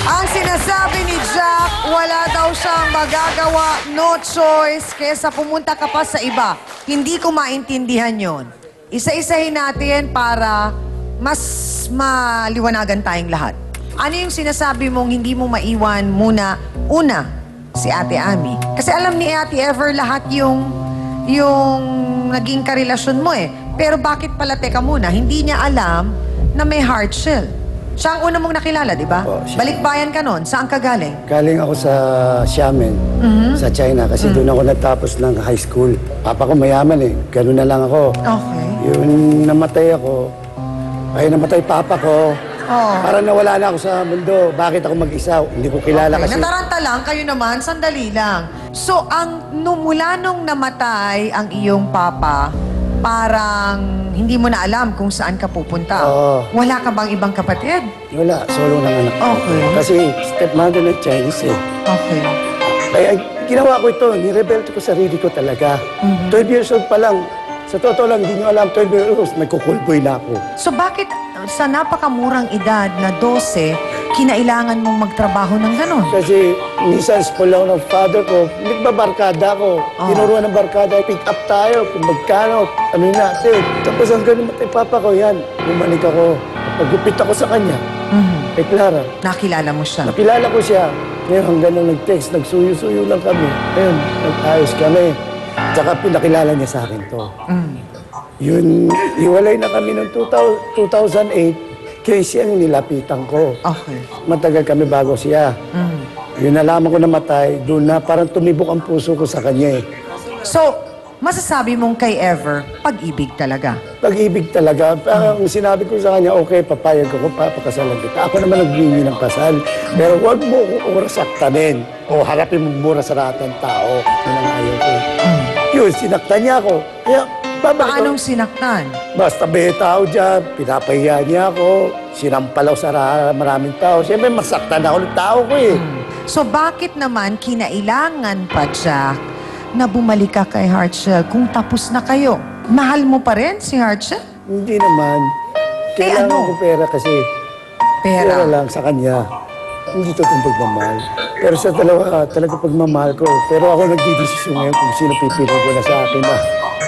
Ang sinasabi ni Jack, wala daw siyang magagawa, no choice, kesa pumunta ka pa sa iba. Hindi ko maintindihan yon. Isa-isahin natin para mas maliwanagan tayong lahat. Ano yung sinasabi mong hindi mo maiwan muna? Una, si Ate Ami. Kasi alam ni Ate Ever lahat yung naging karelasyon mo eh. Pero bakit pala, teka muna, hindi niya alam na may hard shell. Siya ang una mong nakilala, di ba? Oh, siya. Balikbayan ka nun. Saan ka galing? Galing ako sa Xiamen, sa China, kasi doon ako natapos ng high school. Papa ko mayaman eh, gano'n na lang ako. Okay. Yung namatay ako, ay namatay papa ko, parang nawala na ako sa mundo. Bakit ako mag-isa? Hindi ko kilala kasi... Nataranta lang, kayo naman, sandali lang. So, mula nung namatay ang iyong papa, parang hindi mo na alam kung saan ka pupunta. Oo. Wala ka bang ibang kapatid? Wala, solo lang anak ko. Okay. Kasi stepmother ng Chinese eh. Okay. Kaya ginawa ko ito, nirebelte ko sarili ko talaga. 12 years old pa lang. Sa totoo lang, hindi nyo alam, 12 years old, nagkukulboy na ako. So, bakit sa napakamurang edad na 12, kinailangan mong magtrabaho ng ganon? Kasi minsan spoil ako ng father ko, nagbabarkada ako. Tinuruan ng barkada, pick up tayo, kung magkano, ano natin. Tapos ang ganun matay papa ko, yan. Bumalik ako. Paggupit ako sa kanya, kay Clara. Nakilala mo siya. Nakilala ko siya. Ngayon hanggang nung nag-text, nagsuyo-suyo lang kami. Ayun, nag-ayos kami. Tsaka pinakilala niya sa akin to. Yun, iwalay na kami noong 2008. Kaya siya ang nilapitan ko. Okay. Matagal kami bago siya. Yun nalaman ko namatay, doon na parang tumibok ang puso ko sa kanya eh. So, masasabi mong kay Ever, pag-ibig talaga. Pag-ibig talaga. Parang sinabi ko sa kanya, okay, papayag ako, papakasalan kita. Ako naman naghingi ng kasal. Pero huwag mo kong oras saktanin. O harapin mo mura sa lahat ng tao. Yun ang ayaw ko. Yun, sinaktan niya ako. Kaya, Paanong sinaktan? basta may tao dyan, pinapahiya niya ako, sinampalaw sa maraming tao. Siyempre, masaktan ako ng tao ko eh. So, bakit naman kinailangan pa, Jack, na bumalik ka kay Hartzell kung tapos na kayo? Mahal mo pa rin si Hartzell? Hindi naman. Kailangan ano? ko pera kasi. Pera Pera. lang sa kanya. Hindi totoong pagmamahal. Pero sa dalawa, talaga pagmamahal ko. Pero ako nagdidesisyon ngayon kung sino pipili ko na sa akin na.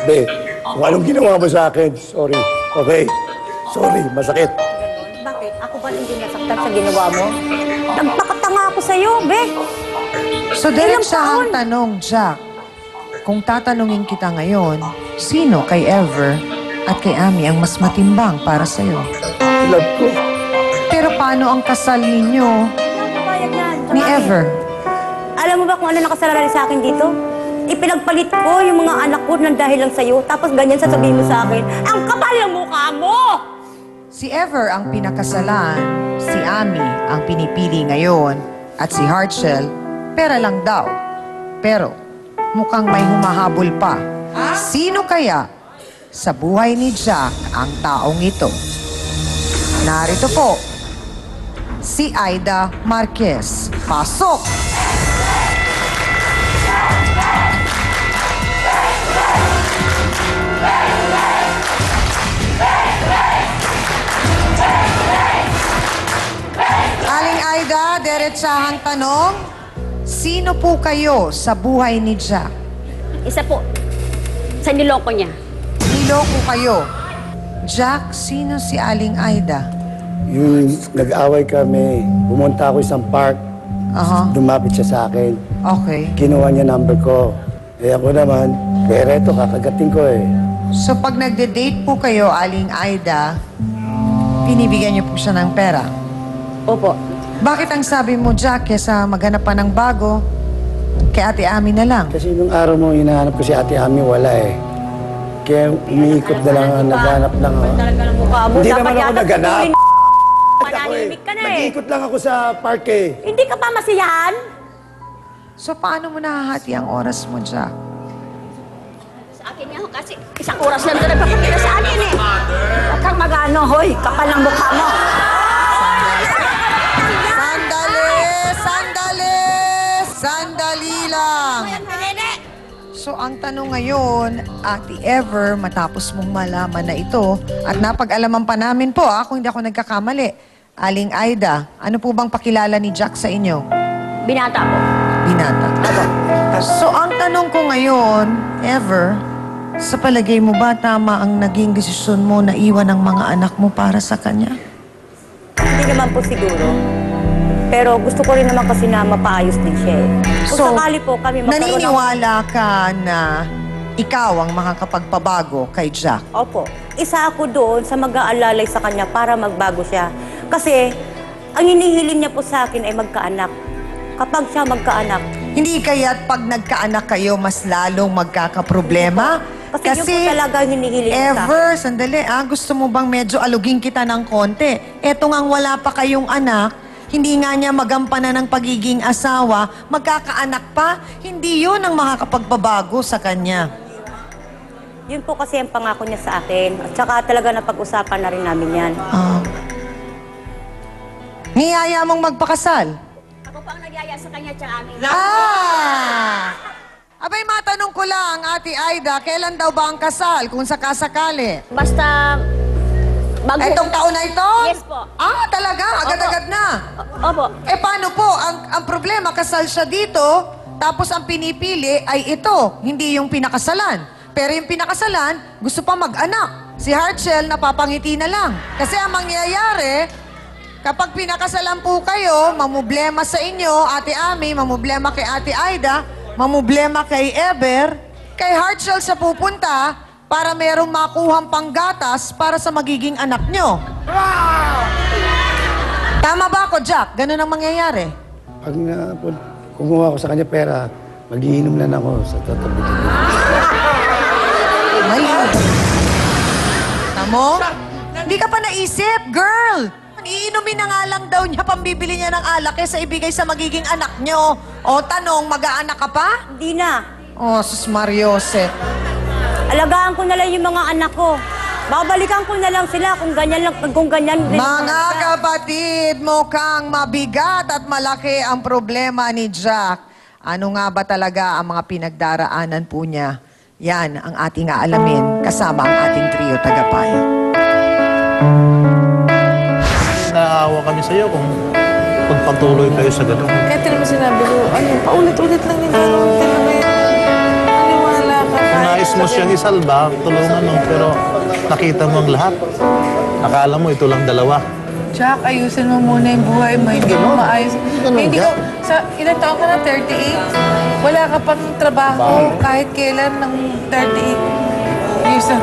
Be, kung anong ginawa mo sa akin, sorry. Okay? Sorry, masakit. Bakit? Ako ba hindi nasaktan sa ginawa mo? Nagpakatanga ako sa'yo, be. So, diretsahang tanong, Jack. Kung tatanungin kita ngayon, sino kay Ever at kay Ami ang mas matimbang para sa'yo? Love ko. Pero paano ang kasal ninyo Napapayag yan. ni Ever? Alam mo ba kung ano nakasalalali sa akin dito? Ipinagpalit ko yung mga anak ko nang dahil lang sa'yo. Tapos ganyan sasabihin mo sa akin, ang kapal ng mukha mo! Si Ever ang pinakasalan, si Ami ang pinipili ngayon, at si Hartzell, pera lang daw. Pero mukhang may humahabol pa. Sino kaya sa buhay ni Jack ang taong ito? Narito po, si Aida Marquez. Pasok! Aling Aida, diretsahang tanong, sino po kayo sa buhay ni Jack? Isa po, sa niloko niya. Niloko kayo. Jack, sino si Aling Aida? Yung nag-away kami, pumunta ako isang park. Dumapit siya sa akin. Okay. Kinuha niya number ko. Eh ako naman, pera ito, kakagating ko eh. So pag nagde-date po kayo, Aling Aida, pinibigyan niyo po siya ng pera? Opo. Bakit ang sabi mo, Jack, kesa maghanap pa ng bago, kay Ate Ami na lang? Kasi nung araw mo hinahanap ko si Ate Ami, wala eh. Kaya umiikot na lang, naghanap lang ako. Talaga ng mukha mo. Hindi Dapat naman ako yata naghanap. tutuloy Mananimik ka na eh. Nag-iikot lang ako sa park eh. Hindi ka pa masiyahan? So paano mo nahahati ang oras mo, Jack? Sa akin nga ho, kasi isang oras lang na nagpapakita sa akin eh. Huwag kang mag-ano, hoy, kapal ng mukha mo. Sandali lang. So, ang tanong ngayon, Ate Ever, matapos mong malaman na ito, at napag-alaman pa namin po, kung hindi ako nagkakamali, Aling Aida, ano po bang pakilala ni Jack sa inyo? Binata po. Binata. So, ang tanong ko ngayon, Ever, sa palagay mo ba tama ang naging desisyon mo na iwan ang mga anak mo para sa kanya? Hindi naman po siguro. Pero gusto ko rin naman kasi na mapaayos din siya eh. Kung sakali po kami magkaroon naniniwala ka na ikaw ang makakapagpabago kay Jack? Opo. Isa ako doon sa mag-aalalay sa kanya para magbago siya. Kasi ang hinihiling niya po sa akin ay magkaanak. Kapag siya magkaanak. Hindi kaya't pag nagkaanak kayo, mas lalong magkakaproblema? Kasi yun po talaga ang hinihiling niya sa akin. Ever, sandali gusto mo bang medyo alugin kita ng konti? Eto ngang wala pa kayong anak, hindi nga niya magampanan ng pagiging asawa, magkakaanak pa, hindi yun ang makakapagbabago sa kanya. Yun po kasi ang pangako niya sa akin. At saka talaga napag-usapan na rin namin yan. Niyaya mong magpakasal? Ako pa ang nagyaya sa kanya at amin. Abay, matanong ko lang, Ate Aida, kailan daw ba ang kasal, kung sakasakali? Basta bago. Itong taon na ito? Yes po. Talaga? Agad-agad na? Opo. Paano po? Ang problema, kasal siya dito, tapos ang pinipili ay ito, hindi yung pinakasalan. Pero yung pinakasalan, gusto pa mag-anak. Si Hartzell, napapangiti na lang. Kasi ang mangyayari, kapag pinakasalan po kayo, mamублema sa inyo, Ate Ami, mamублema kay Ate Aida, mamублema kay Ever, kay Hartzell sa pupunta para merong makuhang panggatas para sa magiging anak nyo. Tama ba ako, Jack? Ganun ang mangyayari. Pag kumuha ko sa kanya pera, magiinom lang ako sa tatabi. Ay. Tamo? Hindi ka pa naisip, girl! Iinumin na nga lang daw niya, pambibili niya ng alak kaysa ibigay sa magiging anak niyo. O tanong, mag-aanak ka pa? Hindi na. Oh, sus Mariose. Alagaan ko na lang yung mga anak ko. Babalikan ko na lang sila kung ganyan lang, kung ganyan din. Mga kapatid, mukhang mabigat at malaki ang problema ni Jack. Ano nga ba talaga ang mga pinagdaraanan po niya? Yan ang ating aalamin kasama ang ating trio tagapayo. Naawa kami sa iyo kung pagpatuloy kayo sa gano'n. Kaya tinama sinabi ko, paulit-ulit lang yung gano'n. Tinama yun. Maniwala ka. Kung nais mo siyang isalba, tulungan mo, pero nakita mo ang lahat. Akala mo ito lang dalawa. Jack, ayusin mo muna yung buhay mo. Hindi mo maayos. Hindi ko, sa ilang taon ka na, 38? Wala ka pang trabaho kahit kailan ng 38 years na.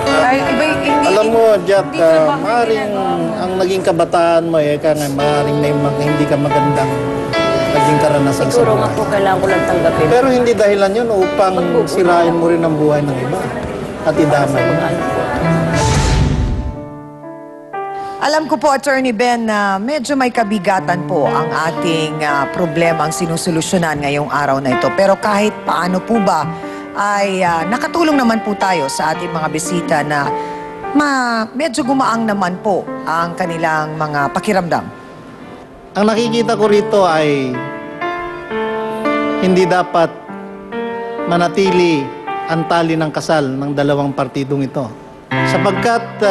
Alam mo, Jack, hindi trabaho maaaring ginagawa mo. ang naging kabataan mo maaaring may mga hindi ka magandang naging karanasan sa Siguro nga buhay. po kailangan ko lang tanggapin. Pero hindi dahilan yun upang sirain mo rin ang buhay ng iba at idamay mo. Alam ko po, Attorney Ben, na medyo may kabigatan po ang ating problema ang sinusolusyonan ngayong araw na ito. Pero kahit paano po ba, ay nakatulong naman po tayo sa ating mga bisita na medyo gumaang naman po ang kanilang mga pakiramdam. Ang nakikita ko rito ay hindi dapat manatili ang tali ng kasal ng dalawang partidong ito. Sapagkat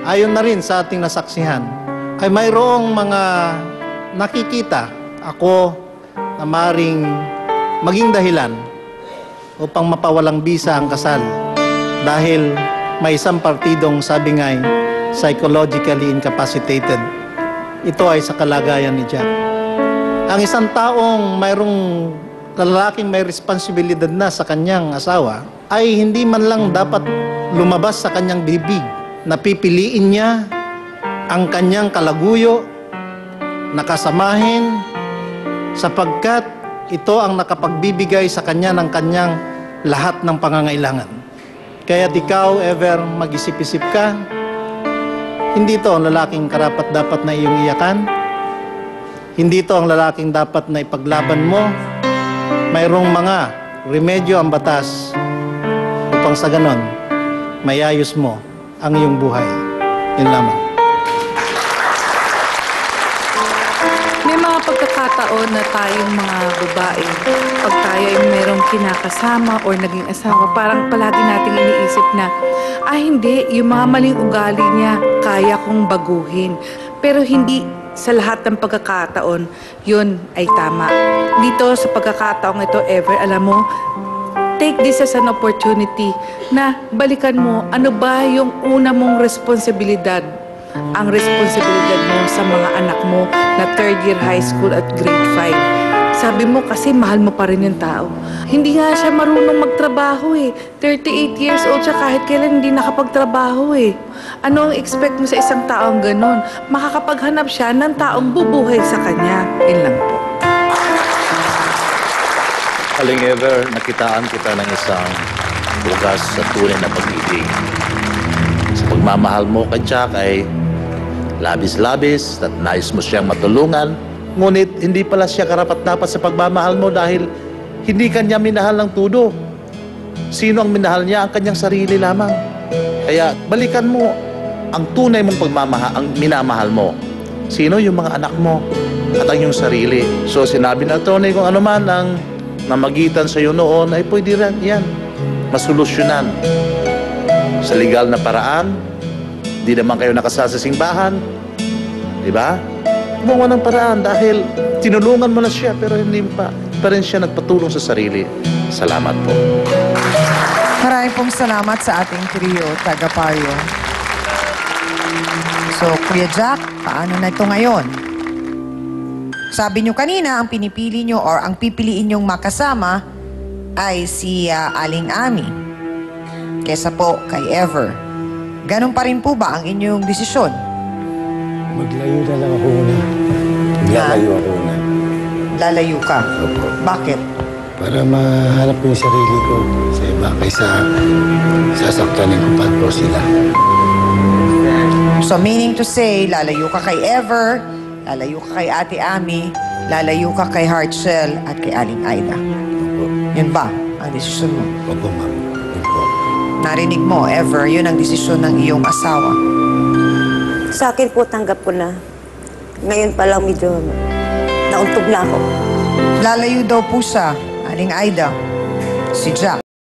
ayon na rin sa ating nasaksihan, ay mayroong mga nakikita ako na maring maging dahilan upang mapawalang bisa ang kasal dahil may isang partidong sabi nga'y psychologically incapacitated. Ito ay sa kalagayan ni Jack. Ang isang taong mayroong lalaking may responsibilidad na sa kanyang asawa ay hindi man lang dapat lumabas sa kanyang bibig. Napipiliin niya ang kanyang kalaguyo na kasamahin sapagkat ito ang nakapagbibigay sa kanya ng kanyang lahat ng pangangailangan. Kaya't ikaw, Ever, mag-isip-isip ka. Hindi ito ang lalaking karapat-dapat na iyong iyakan. Hindi ito ang lalaking dapat na ipaglaban mo. Mayroong mga remedyo ang batas upang sa ganon, mayayos mo ang iyong buhay. Yun lamang. May mga pagkakataon na tayong mga babae, pag tayo ay mayroong kinakasama or naging asawa, parang palagi nating iniisip na, hindi, yung mga maling ugali niya, kaya kong baguhin. Pero hindi sa lahat ng pagkakataon, yun ay tama. Dito sa pagkakataong ito, Ever, alam mo, take this as an opportunity na balikan mo ano ba yung una mong responsibilidad. Ang responsibilidad mo sa mga anak mo na third year high school at grade 5. Sabi mo kasi mahal mo pa rin yung tao. Hindi nga siya marunong magtrabaho eh. 38 years old siya kahit kailan hindi nakapagtrabaho eh. Ano ang expect mo sa isang taong ganon? Makakapaghanap siya ng taong bubuhay sa kanya. Yun lang po. Aling Ever, nakitaan kita ng isang bukas sa tunay na pag-ibig. Sa pagmamahal mo kay Jack ay labis-labis at nais mo siyang matulungan. Ngunit hindi pala siya karapat-dapat sa pagmamahal mo dahil hindi kanya minahal ng todo. Sino ang minahal niya? Ang kanyang sarili lamang. Kaya balikan mo ang tunay mong pagmamahal, ang minamahal mo. Sino? Yung mga anak mo at ang iyong sarili. So sinabi na Tony, kung ano man ang namagitan sa iyo noon ay pwede rin yan masolusyonan sa legal na paraan. Di naman kayo nakasal sa simbahan, di ba? Gumawa ng paraan dahil tinulungan mo na siya pero hindi pa rin siya nagpatulong sa sarili. Salamat po. Maraming pong salamat sa ating trio, taga-payo. So, Kuya Jack, paano na ito ngayon? Sabi nyo kanina, ang pinipili nyo or ang pipiliin nyong makasama ay si Aling Ami. Kesa po kay Ever. Ganon pa rin po ba ang inyong desisyon? Maglayo na lang ako na. Lalayo ako na. Lalayo ka? Opo. Bakit? Para mahanap ko yung sarili ko sa iba kaysa sasaktanin ko pa po sila. So meaning to say, lalayo ka kay Ever, lalayo ka kay Ate Ami, lalayo ka kay Heartshell at kay Aling Aida. Opo. Yun ba ang desisyon mo? Opo, ma'am. Opo. Narinig mo, Ever, yun ang desisyon ng iyong asawa. Sa akin po, tanggap ko na. Ngayon pa lang medyo nauntog na ako. Lalayo daw po siya, Aling Aida, si Jack.